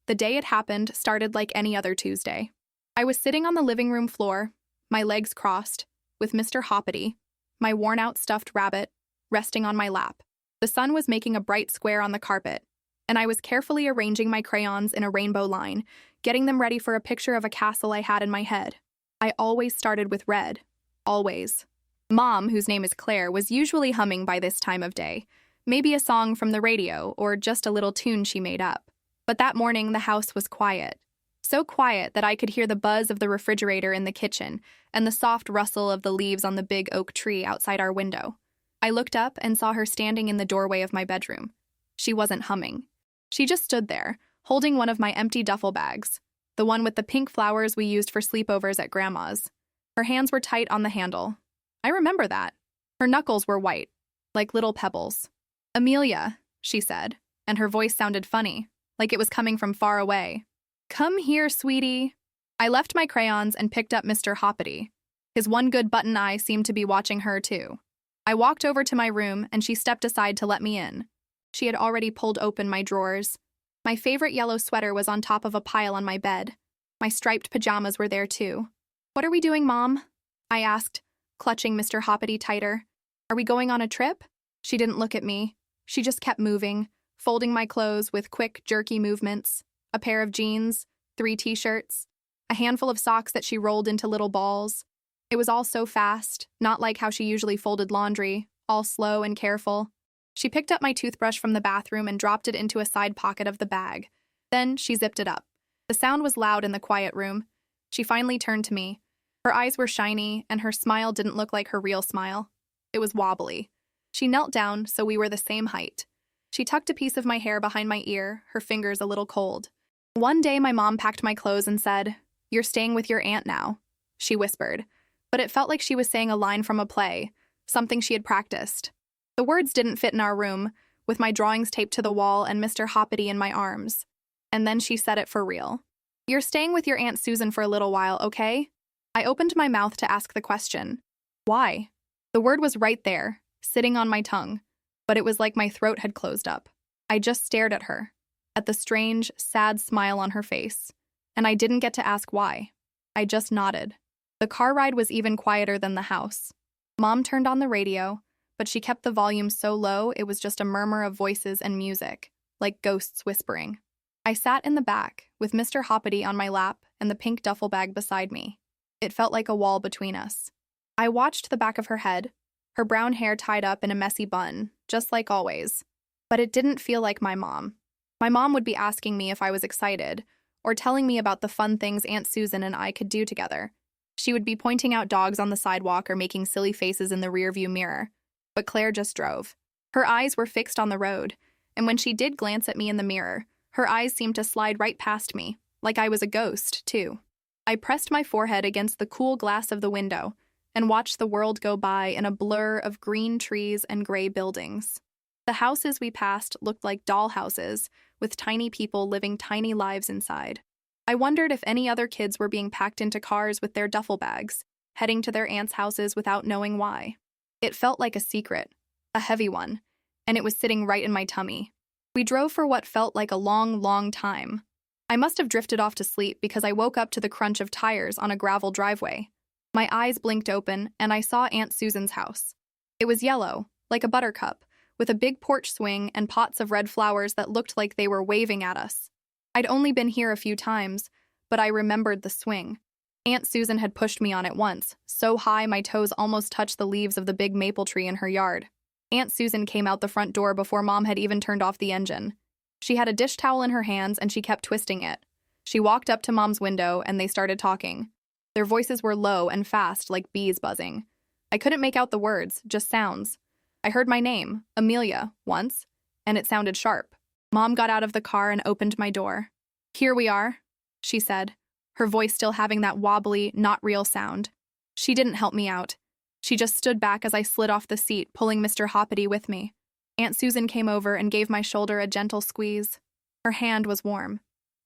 The day it happened started like any other Tuesday. I was sitting on the living room floor, my legs crossed, with Mr. Hoppity, my worn-out stuffed rabbit, resting on my lap. The sun was making a bright square on the carpet, and I was carefully arranging my crayons in a rainbow line, getting them ready for a picture of a castle I had in my head. I always started with red. Always. Mom, whose name is Claire, was usually humming by this time of day, maybe a song from the radio or just a little tune she made up. But that morning, the house was quiet. So quiet that I could hear the buzz of the refrigerator in the kitchen and the soft rustle of the leaves on the big oak tree outside our window. I looked up and saw her standing in the doorway of my bedroom. She wasn't humming. She just stood there, holding one of my empty duffel bags, the one with the pink flowers we used for sleepovers at Grandma's. Her hands were tight on the handle. I remember that. Her knuckles were white, like little pebbles. "Amelia," she said, and her voice sounded funny, like it was coming from far away. "Come here, sweetie." I left my crayons and picked up Mr. Hoppity. His one good button eye seemed to be watching her, too. I walked over to my room, and she stepped aside to let me in. She had already pulled open my drawers. My favorite yellow sweater was on top of a pile on my bed. My striped pajamas were there, too. "What are we doing, Mom?" I asked, clutching Mr. Hoppity tighter. "Are we going on a trip?" She didn't look at me. She just kept moving, folding my clothes with quick, jerky movements. A pair of jeans, 3 t-shirts, a handful of socks that she rolled into little balls. It was all so fast, not like how she usually folded laundry, all slow and careful. She picked up my toothbrush from the bathroom and dropped it into a side pocket of the bag. Then she zipped it up. The sound was loud in the quiet room. She finally turned to me. Her eyes were shiny, and her smile didn't look like her real smile. It was wobbly. She knelt down so we were the same height. She tucked a piece of my hair behind my ear, her fingers a little cold. One day my mom packed my clothes and said, "You're staying with your aunt now," she whispered, but it felt like she was saying a line from a play, something she had practiced. The words didn't fit in our room, with my drawings taped to the wall and Mr. Hoppity in my arms. And then she said it for real. "You're staying with your Aunt Susan for a little while, okay?" I opened my mouth to ask the question. Why? The word was right there, sitting on my tongue, but it was like my throat had closed up. I just stared at her, at the strange, sad smile on her face, and I didn't get to ask why. I just nodded. The car ride was even quieter than the house. Mom turned on the radio, but she kept the volume so low it was just a murmur of voices and music, like ghosts whispering. I sat in the back, with Mr. Hoppity on my lap and the pink duffel bag beside me. It felt like a wall between us. I watched the back of her head, her brown hair tied up in a messy bun, just like always. But it didn't feel like my mom. My mom would be asking me if I was excited, or telling me about the fun things Aunt Susan and I could do together. She would be pointing out dogs on the sidewalk or making silly faces in the rearview mirror. But Claire just drove. Her eyes were fixed on the road, and when she did glance at me in the mirror, her eyes seemed to slide right past me, like I was a ghost, too. I pressed my forehead against the cool glass of the window and watched the world go by in a blur of green trees and gray buildings. The houses we passed looked like doll houses, with tiny people living tiny lives inside. I wondered if any other kids were being packed into cars with their duffel bags, heading to their aunts' houses without knowing why. It felt like a secret, a heavy one, and it was sitting right in my tummy. We drove for what felt like a long, long time. I must have drifted off to sleep because I woke up to the crunch of tires on a gravel driveway. My eyes blinked open, and I saw Aunt Susan's house. It was yellow, like a buttercup, with a big porch swing and pots of red flowers that looked like they were waving at us. I'd only been here a few times, but I remembered the swing. Aunt Susan had pushed me on it once, so high my toes almost touched the leaves of the big maple tree in her yard. Aunt Susan came out the front door before Mom had even turned off the engine. She had a dish towel in her hands and she kept twisting it. She walked up to Mom's window and they started talking. Their voices were low and fast, like bees buzzing. I couldn't make out the words, just sounds. I heard my name, Amelia, once, and it sounded sharp. Mom got out of the car and opened my door. "Here we are," she said, her voice still having that wobbly, not real sound. She didn't help me out. She just stood back as I slid off the seat, pulling Mr. Hoppity with me. Aunt Susan came over and gave my shoulder a gentle squeeze. Her hand was warm.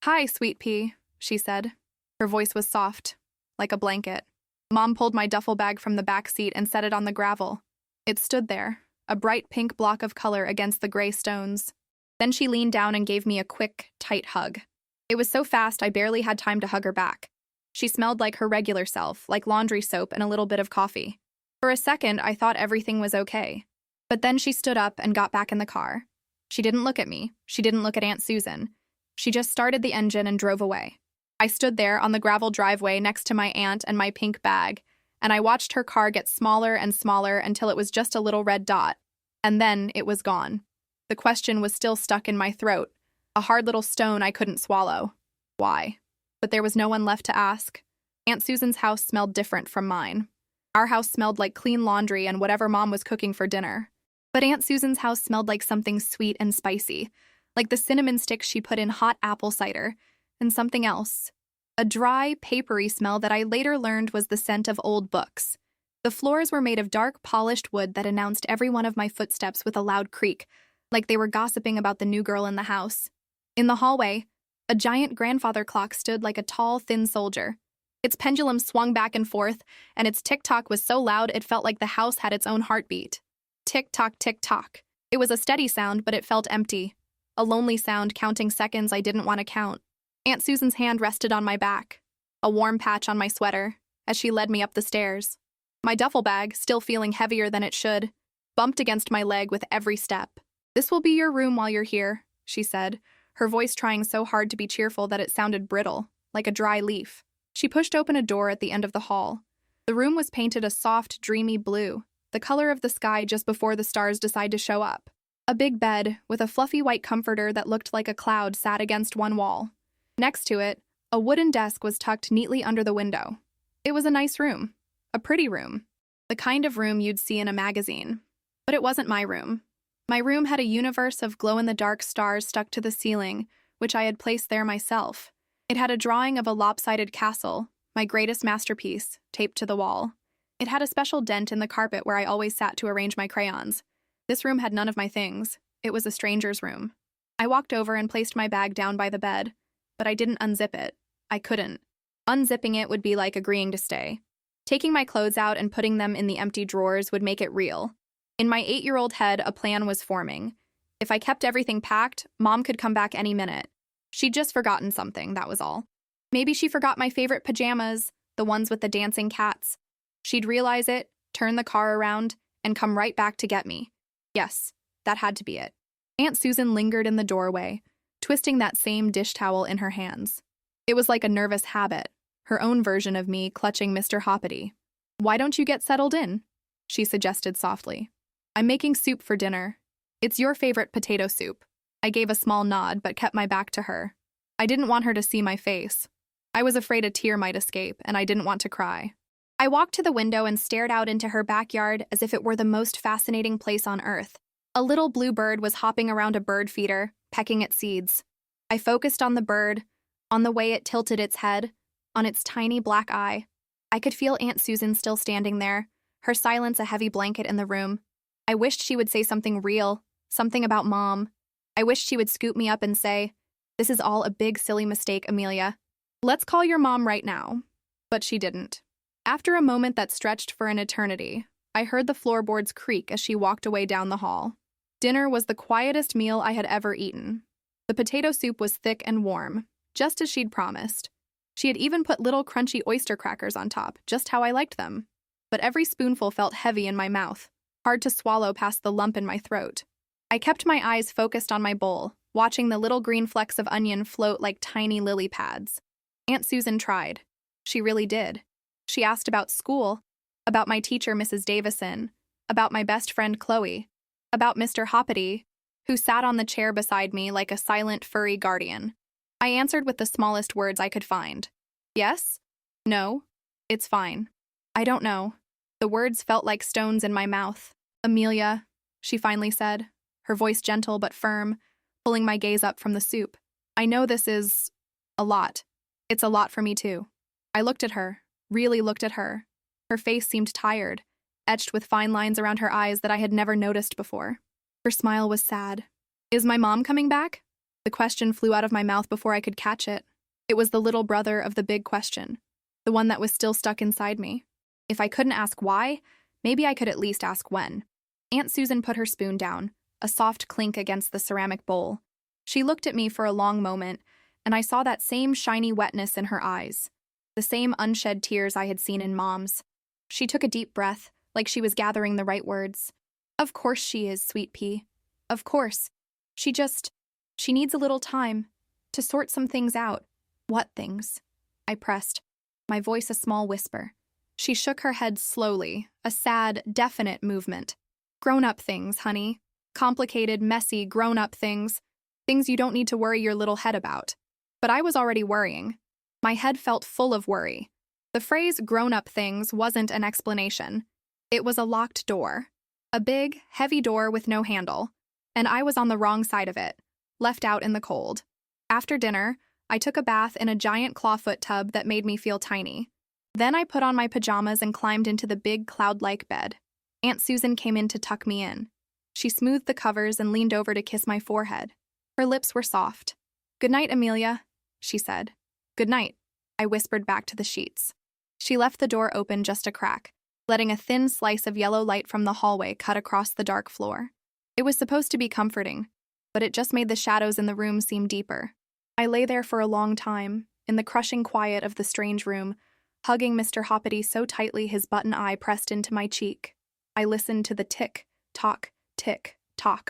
"Hi, sweet pea," she said. Her voice was soft, like a blanket. Mom pulled my duffel bag from the back seat and set it on the gravel. It stood there, a bright pink block of color against the gray stones. Then she leaned down and gave me a quick, tight hug. It was so fast I barely had time to hug her back. She smelled like her regular self, like laundry soap and a little bit of coffee. For a second, I thought everything was okay. But then she stood up and got back in the car. She didn't look at me. She didn't look at Aunt Susan. She just started the engine and drove away. I stood there on the gravel driveway next to my aunt and my pink bag, and I watched her car get smaller and smaller until it was just a little red dot. And then it was gone. The question was still stuck in my throat, a hard little stone I couldn't swallow. Why? But there was no one left to ask. Aunt Susan's house smelled different from mine. Our house smelled like clean laundry and whatever Mom was cooking for dinner. But Aunt Susan's house smelled like something sweet and spicy, like the cinnamon sticks she put in hot apple cider, and something else. A dry, papery smell that I later learned was the scent of old books. The floors were made of dark, polished wood that announced every one of my footsteps with a loud creak, like they were gossiping about the new girl in the house. In the hallway, a giant grandfather clock stood like a tall, thin soldier. Its pendulum swung back and forth, and its tick-tock was so loud it felt like the house had its own heartbeat. Tick-tock, tick-tock. It was a steady sound, but it felt empty. A lonely sound counting seconds I didn't want to count. Aunt Susan's hand rested on my back, a warm patch on my sweater, as she led me up the stairs. My duffel bag, still feeling heavier than it should, bumped against my leg with every step. "This will be your room while you're here," she said, her voice trying so hard to be cheerful that it sounded brittle, like a dry leaf. She pushed open a door at the end of the hall. The room was painted a soft, dreamy blue, the color of the sky just before the stars decide to show up. A big bed, with a fluffy white comforter that looked like a cloud, sat against one wall. Next to it, a wooden desk was tucked neatly under the window. It was a nice room. A pretty room. The kind of room you'd see in a magazine. But it wasn't my room. My room had a universe of glow-in-the-dark stars stuck to the ceiling, which I had placed there myself. It had a drawing of a lopsided castle, my greatest masterpiece, taped to the wall. It had a special dent in the carpet where I always sat to arrange my crayons. This room had none of my things. It was a stranger's room. I walked over and placed my bag down by the bed, but I didn't unzip it. I couldn't. Unzipping it would be like agreeing to stay. Taking my clothes out and putting them in the empty drawers would make it real. In my 8-year-old head, a plan was forming. If I kept everything packed, Mom could come back any minute. She'd just forgotten something, that was all. Maybe she forgot my favorite pajamas, the ones with the dancing cats. She'd realize it, turn the car around, and come right back to get me. Yes, that had to be it. Aunt Susan lingered in the doorway, twisting that same dish towel in her hands. It was like a nervous habit, her own version of me clutching Mr. Hoppity. "Why don't you get settled in?" she suggested softly. "I'm making soup for dinner. It's your favorite potato soup." I gave a small nod but kept my back to her. I didn't want her to see my face. I was afraid a tear might escape, and I didn't want to cry. I walked to the window and stared out into her backyard as if it were the most fascinating place on earth. A little blue bird was hopping around a bird feeder, pecking at seeds. I focused on the bird, on the way it tilted its head, on its tiny black eye. I could feel Aunt Susan still standing there, her silence a heavy blanket in the room. I wished she would say something real, something about Mom. I wished she would scoop me up and say, "This is all a big silly mistake, Amelia. Let's call your mom right now." But she didn't. After a moment that stretched for an eternity, I heard the floorboards creak as she walked away down the hall. Dinner was the quietest meal I had ever eaten. The potato soup was thick and warm, just as she'd promised. She had even put little crunchy oyster crackers on top, just how I liked them. But every spoonful felt heavy in my mouth, hard to swallow past the lump in my throat. I kept my eyes focused on my bowl, watching the little green flecks of onion float like tiny lily pads. Aunt Susan tried. She really did. She asked about school, about my teacher, Mrs. Davison, about my best friend, Chloe, about Mr. Hoppity, who sat on the chair beside me like a silent, furry guardian. I answered with the smallest words I could find. Yes? No? It's fine. I don't know. The words felt like stones in my mouth. "Amelia," she finally said, her voice gentle but firm, pulling my gaze up from the soup. "I know this is a lot. It's a lot for me too." I looked at her, really looked at her. Her face seemed tired, etched with fine lines around her eyes that I had never noticed before. Her smile was sad. "Is my mom coming back?" The question flew out of my mouth before I could catch it. It was the little brother of the big question, the one that was still stuck inside me. If I couldn't ask why, maybe I could at least ask when. Aunt Susan put her spoon down, a soft clink against the ceramic bowl. She looked at me for a long moment, and I saw that same shiny wetness in her eyes, the same unshed tears I had seen in Mom's. She took a deep breath, like she was gathering the right words. Of course she is, Sweet Pea. Of course. She needs a little time to sort some things out. What things? I pressed, my voice a small whisper. She shook her head slowly, a sad, definite movement. Grown-up things, honey. Complicated, messy, grown-up things. Things you don't need to worry your little head about. But I was already worrying. My head felt full of worry. The phrase grown-up things wasn't an explanation. It was a locked door. A big, heavy door with no handle. And I was on the wrong side of it, left out in the cold. After dinner, I took a bath in a giant clawfoot tub that made me feel tiny. Then I put on my pajamas and climbed into the big cloud-like bed. Aunt Susan came in to tuck me in. She smoothed the covers and leaned over to kiss my forehead. Her lips were soft. "Good night, Amelia," she said. "Good night," I whispered back to the sheets. She left the door open just a crack, letting a thin slice of yellow light from the hallway cut across the dark floor. It was supposed to be comforting, but it just made the shadows in the room seem deeper. I lay there for a long time, in the crushing quiet of the strange room, hugging Mr. Hoppity so tightly his button eye pressed into my cheek. I listened to the tick-tock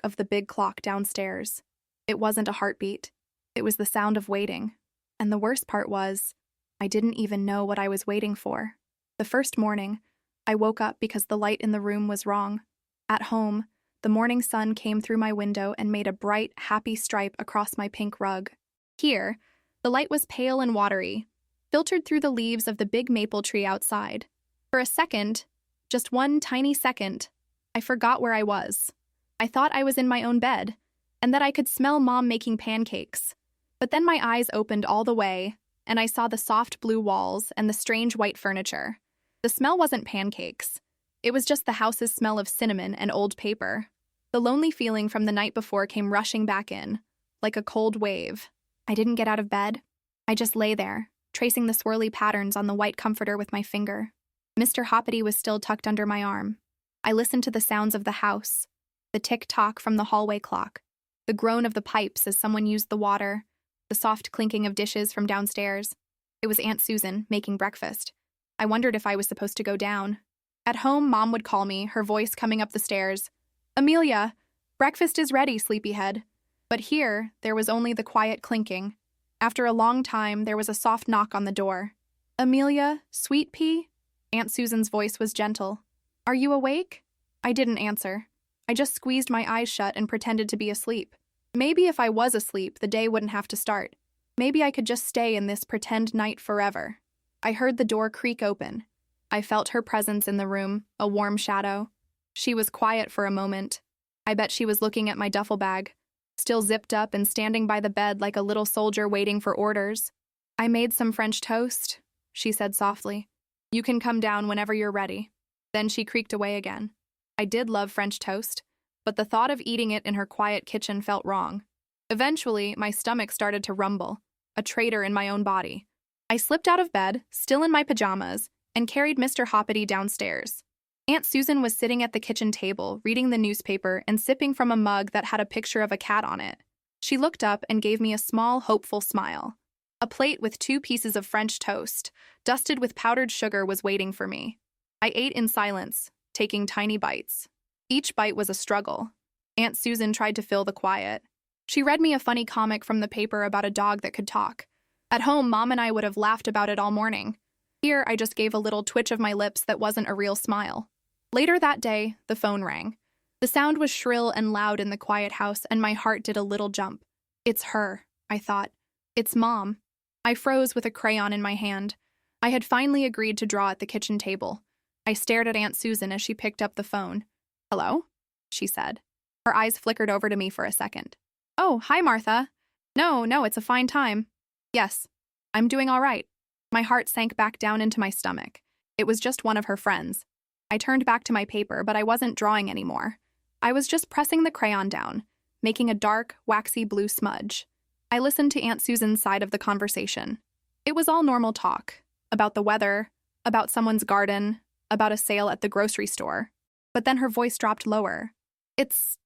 of the big clock downstairs. It wasn't a heartbeat. It was the sound of waiting. And the worst part was, I didn't even know what I was waiting for. The first morning, I woke up because the light in the room was wrong. At home, the morning sun came through my window and made a bright, happy stripe across my pink rug. Here, the light was pale and watery, filtered through the leaves of the big maple tree outside. For a second, just one tiny second, I forgot where I was. I thought I was in my own bed, and that I could smell Mom making pancakes. But then my eyes opened all the way, and I saw the soft blue walls and the strange white furniture. The smell wasn't pancakes. It was just the house's smell of cinnamon and old paper. The lonely feeling from the night before came rushing back in, like a cold wave. I didn't get out of bed. I just lay there, tracing the swirly patterns on the white comforter with my finger. Mr. Hoppity was still tucked under my arm. I listened to the sounds of the house, the tick-tock from the hallway clock, the groan of the pipes as someone used the water, the soft clinking of dishes from downstairs. It was Aunt Susan making breakfast. I wondered if I was supposed to go down. At home, Mom would call me, her voice coming up the stairs. "Amelia, breakfast is ready, sleepyhead." But here, there was only the quiet clinking. After a long time, there was a soft knock on the door. "Amelia, Sweet Pea?" Aunt Susan's voice was gentle. "Are you awake?" I didn't answer. I just squeezed my eyes shut and pretended to be asleep. Maybe if I was asleep, the day wouldn't have to start. Maybe I could just stay in this pretend night forever. I heard the door creak open. I felt her presence in the room, a warm shadow. She was quiet for a moment. I bet she was looking at my duffel bag, still zipped up and standing by the bed like a little soldier waiting for orders. "I made some French toast," she said softly. "You can come down whenever you're ready." Then she creaked away again. I did love French toast, but the thought of eating it in her quiet kitchen felt wrong. Eventually, my stomach started to rumble, a traitor in my own body. I slipped out of bed, still in my pajamas, and carried Mr. Hoppity downstairs. Aunt Susan was sitting at the kitchen table, reading the newspaper and sipping from a mug that had a picture of a cat on it. She looked up and gave me a small, hopeful smile. A plate with 2 pieces of French toast, dusted with powdered sugar, was waiting for me. I ate in silence, taking tiny bites. Each bite was a struggle. Aunt Susan tried to fill the quiet. She read me a funny comic from the paper about a dog that could talk. At home, Mom and I would have laughed about it all morning. Here, I just gave a little twitch of my lips that wasn't a real smile. Later that day, the phone rang. The sound was shrill and loud in the quiet house, and my heart did a little jump. It's her, I thought. It's Mom. I froze with a crayon in my hand. I had finally agreed to draw at the kitchen table. I stared at Aunt Susan as she picked up the phone. "Hello?" she said. Her eyes flickered over to me for a second. "Oh, hi, Martha. No, it's a fine time." "Yes, I'm doing all right." My heart sank back down into my stomach. It was just one of her friends. I turned back to my paper, but I wasn't drawing anymore. I was just pressing the crayon down, making a dark, waxy blue smudge. I listened to Aunt Susan's side of the conversation. It was all normal talk, about the weather, about someone's garden, about a sale at the grocery store. But then her voice dropped lower. It's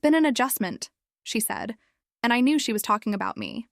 been an adjustment," she said, and I knew she was talking about me.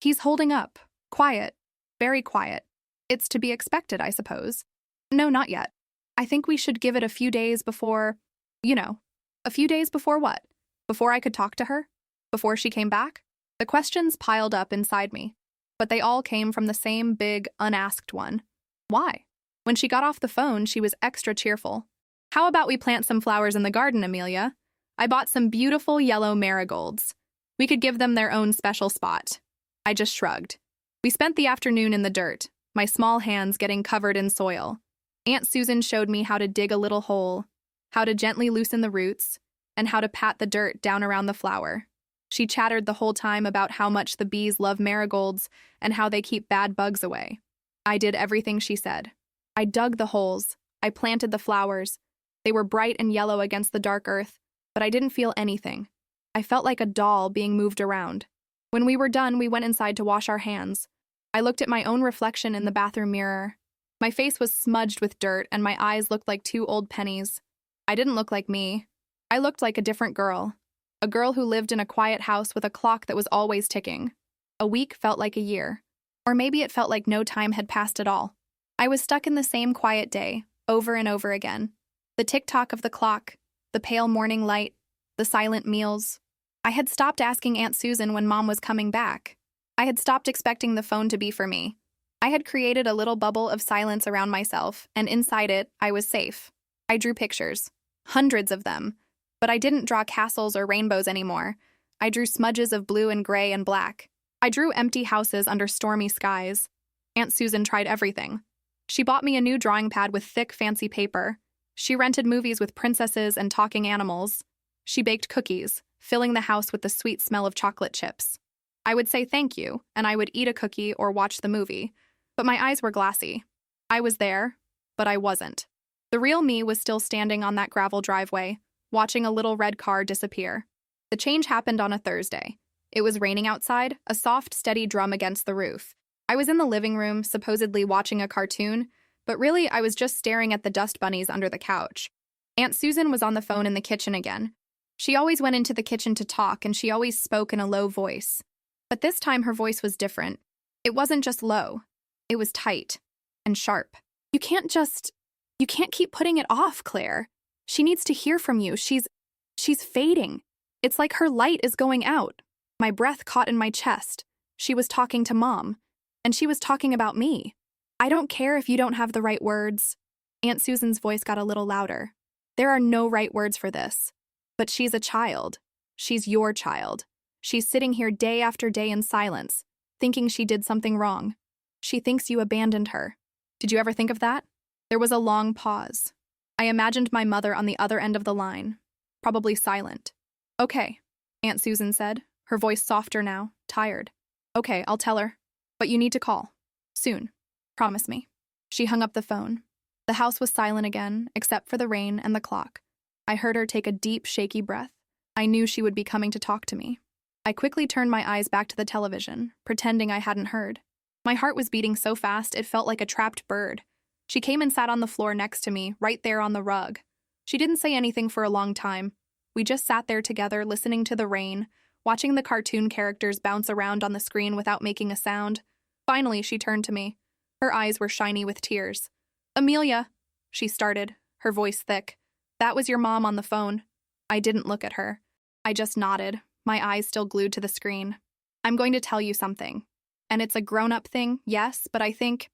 He's holding up. Quiet. Very quiet. It's to be expected, I suppose. No, not yet. I think we should give it a few days before, a few days before what? Before I could talk to her? Before she came back? The questions piled up inside me, but they all came from the same big, unasked one. Why? When she got off the phone, she was extra cheerful. How about we plant some flowers in the garden, Amelia? I bought some beautiful yellow marigolds. We could give them their own special spot. I just shrugged. We spent the afternoon in the dirt, my small hands getting covered in soil. Aunt Susan showed me how to dig a little hole, how to gently loosen the roots, and how to pat the dirt down around the flower. She chattered the whole time about how much the bees love marigolds and how they keep bad bugs away. I did everything she said. I dug the holes. I planted the flowers. They were bright and yellow against the dark earth, but I didn't feel anything. I felt like a doll being moved around. When we were done, we went inside to wash our hands. I looked at my own reflection in the bathroom mirror. My face was smudged with dirt and my eyes looked like 2 old pennies. I didn't look like me. I looked like a different girl. A girl who lived in a quiet house with a clock that was always ticking. A week felt like a year. Or maybe it felt like no time had passed at all. I was stuck in the same quiet day, over and over again. The tick-tock of the clock, the pale morning light, the silent meals. I had stopped asking Aunt Susan when Mom was coming back. I had stopped expecting the phone to be for me. I had created a little bubble of silence around myself, and inside it, I was safe. I drew pictures. Hundreds of them. But I didn't draw castles or rainbows anymore. I drew smudges of blue and gray and black. I drew empty houses under stormy skies. Aunt Susan tried everything. She bought me a new drawing pad with thick, fancy paper. She rented movies with princesses and talking animals. She baked cookies, filling the house with the sweet smell of chocolate chips. I would say thank you, and I would eat a cookie or watch the movie. But my eyes were glassy. I was there, but I wasn't. The real me was still standing on that gravel driveway, watching a little red car disappear. The change happened on a Thursday. It was raining outside, a soft, steady drum against the roof. I was in the living room, supposedly watching a cartoon, but really I was just staring at the dust bunnies under the couch. Aunt Susan was on the phone in the kitchen again. She always went into the kitchen to talk, and she always spoke in a low voice. But this time her voice was different. It wasn't just low. It was tight and sharp. You can't keep putting it off, Claire. She needs to hear from you. She's fading. It's like her light is going out. My breath caught in my chest. She was talking to Mom, and she was talking about me. I don't care if you don't have the right words. Aunt Susan's voice got a little louder. There are no right words for this. But she's a child. She's your child. She's sitting here day after day in silence, thinking she did something wrong. She thinks you abandoned her. Did you ever think of that? There was a long pause. I imagined my mother on the other end of the line, probably silent. Okay, Aunt Susan said, her voice softer now, tired. Okay, I'll tell her. But you need to call. Soon. Promise me. She hung up the phone. The house was silent again, except for the rain and the clock. I heard her take a deep, shaky breath. I knew she would be coming to talk to me. I quickly turned my eyes back to the television, pretending I hadn't heard. My heart was beating so fast it felt like a trapped bird. She came and sat on the floor next to me, right there on the rug. She didn't say anything for a long time. We just sat there together, listening to the rain, watching the cartoon characters bounce around on the screen without making a sound. Finally, she turned to me. Her eyes were shiny with tears. Amelia, she started, her voice thick. That was your mom on the phone. I didn't look at her. I just nodded, my eyes still glued to the screen. I'm going to tell you something. And it's a grown-up thing, yes, but I think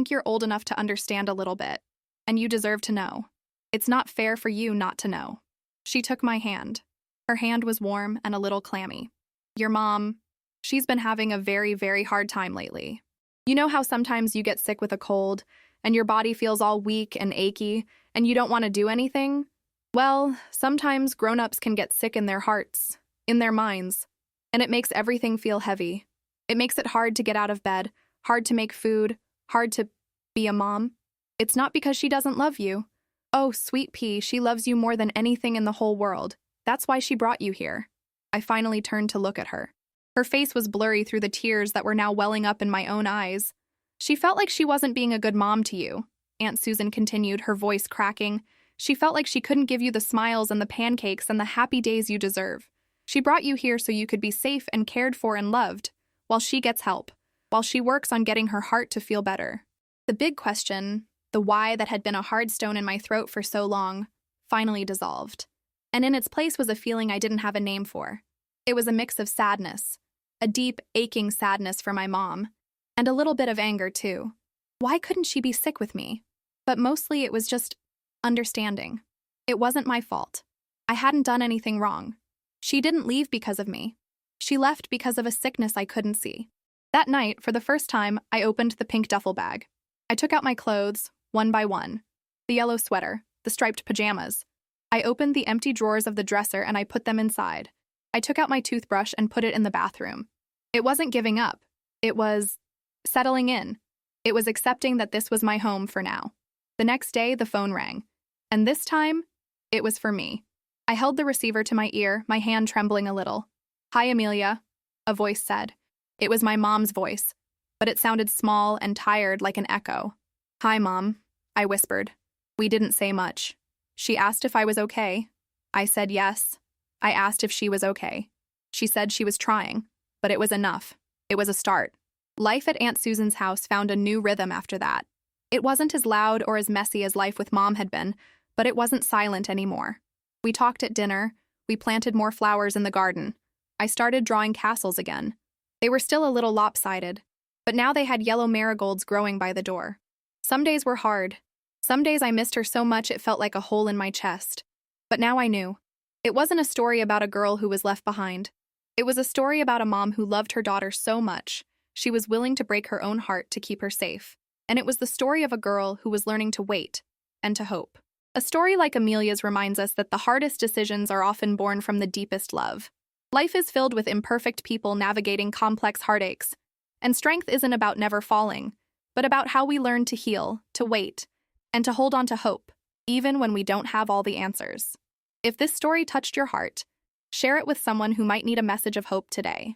you're old enough to understand a little bit. And you deserve to know. It's not fair for you not to know. She took my hand. Her hand was warm and a little clammy. Your mom, she's been having a very, very hard time lately. You know how sometimes you get sick with a cold, and your body feels all weak and achy, and you don't want to do anything? Well, sometimes grown-ups can get sick in their hearts, in their minds, and it makes everything feel heavy. It makes it hard to get out of bed, hard to make food, hard to be a mom. It's not because she doesn't love you. Oh, sweet pea, she loves you more than anything in the whole world. That's why she brought you here. I finally turned to look at her. Her face was blurry through the tears that were now welling up in my own eyes. She felt like she wasn't being a good mom to you, Aunt Susan continued, her voice cracking. She felt like she couldn't give you the smiles and the pancakes and the happy days you deserve. She brought you here so you could be safe and cared for and loved. while she gets help, while she works on getting her heart to feel better. The big question, the why that had been a hard stone in my throat for so long, finally dissolved. And in its place was a feeling I didn't have a name for. It was a mix of sadness, a deep, aching sadness for my mom, and a little bit of anger, too. Why couldn't she be sick with me? But mostly it was just understanding. It wasn't my fault. I hadn't done anything wrong. She didn't leave because of me. She left because of a sickness I couldn't see. That night, for the first time, I opened the pink duffel bag. I took out my clothes, one by one. The yellow sweater, the striped pajamas. I opened the empty drawers of the dresser and I put them inside. I took out my toothbrush and put it in the bathroom. It wasn't giving up. It was settling in. It was accepting that this was my home for now. The next day, the phone rang. And this time, it was for me. I held the receiver to my ear, my hand trembling a little. "Hi, Amelia," a voice said. It was my mom's voice, but it sounded small and tired like an echo. "Hi, Mom," I whispered. We didn't say much. She asked if I was okay. I said yes. I asked if she was okay. She said she was trying, but it was enough. It was a start. Life at Aunt Susan's house found a new rhythm after that. It wasn't as loud or as messy as life with Mom had been, but it wasn't silent anymore. We talked at dinner. We planted more flowers in the garden. I started drawing castles again. They were still a little lopsided, but now they had yellow marigolds growing by the door. Some days were hard. Some days I missed her so much it felt like a hole in my chest. But now I knew. It wasn't a story about a girl who was left behind. It was a story about a mom who loved her daughter so much, she was willing to break her own heart to keep her safe. And it was the story of a girl who was learning to wait and to hope. A story like Amelia's reminds us that the hardest decisions are often born from the deepest love. Life is filled with imperfect people navigating complex heartaches, and strength isn't about never falling, but about how we learn to heal, to wait, and to hold on to hope, even when we don't have all the answers. If this story touched your heart, share it with someone who might need a message of hope today.